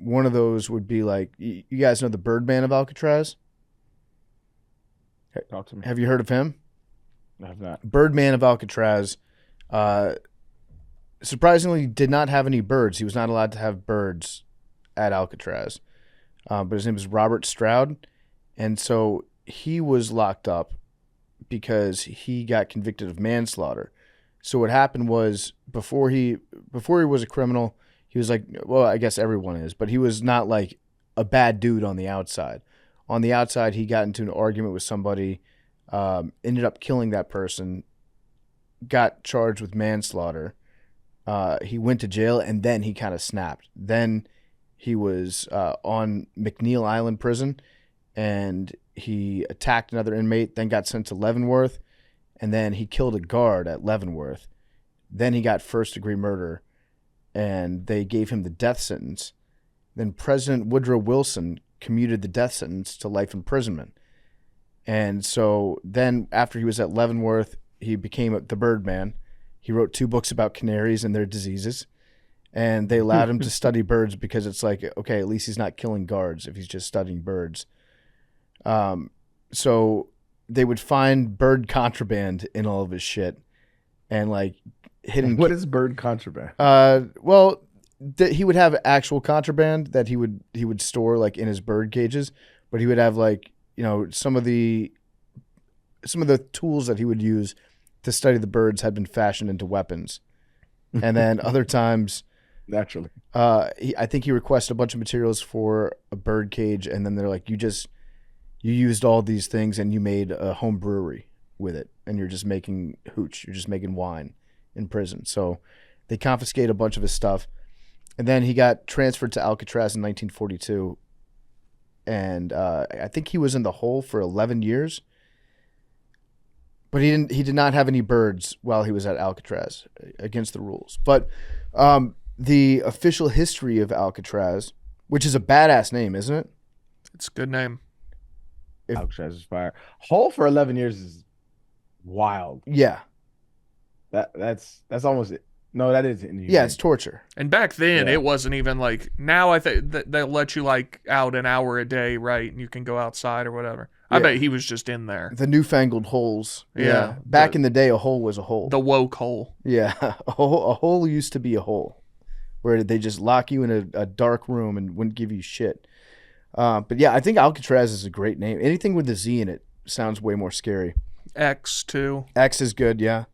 one of those would be like, you guys know the Birdman of Alcatraz? Talk to me. Have you heard of him? I have not. Birdman of Alcatraz, surprisingly did not have any birds. He was not allowed to have birds at Alcatraz. But his name is Robert Stroud. And so he was locked up because he got convicted of manslaughter. So what happened was before he was a criminal, he was like, well, I guess everyone is, but he was not like a bad dude on the outside. On the outside, he got into an argument with somebody, ended up killing that person, got charged with manslaughter. He went to jail, and then he kind of snapped. Then he was on McNeil Island Prison, and he attacked another inmate, then got sent to Leavenworth, and then he killed a guard at Leavenworth. Then he got first-degree murder, and they gave him the death sentence. Then President Woodrow Wilson commuted the death sentence to life imprisonment. And so then after he was at Leavenworth, he became the Birdman. He wrote 2 books about canaries and their diseases. And they allowed him to study birds because it's like, okay, at least he's not killing guards if he's just studying birds. So they would find bird contraband in all of his shit, and like hidden. What is bird contraband? Well, he would have actual contraband that he would store like in his bird cages, but he would have like, you know, some of the tools that he would use to study the birds had been fashioned into weapons, and then other times. Naturally. I think he requested a bunch of materials for a bird cage, and then they're like, you used all these things and you made a home brewery with it, and you're just making hooch. You're just making wine in prison. So they confiscate a bunch of his stuff, and then he got transferred to Alcatraz in 1942, and I think he was in the hole for 11 years. But he did not have any birds while he was at Alcatraz, against the rules. But the official history of Alcatraz, which is a badass name, isn't it? It's a good name. Alcatraz is fire. Hole for 11 years is wild. Yeah. That's almost it. No, that is inhumane. Yeah, it's torture. And back then, it wasn't even like, now I think they'll let you like out an hour a day, right? And you can go outside or whatever. I bet he was just in there. The newfangled holes. Yeah. Back in the day, a hole was a hole. The woke hole. Yeah. A hole used to be a hole where they just lock you in a dark room and wouldn't give you shit. But yeah, I think Alcatraz is a great name. Anything with a Z in it sounds way more scary. X too. X is good, yeah.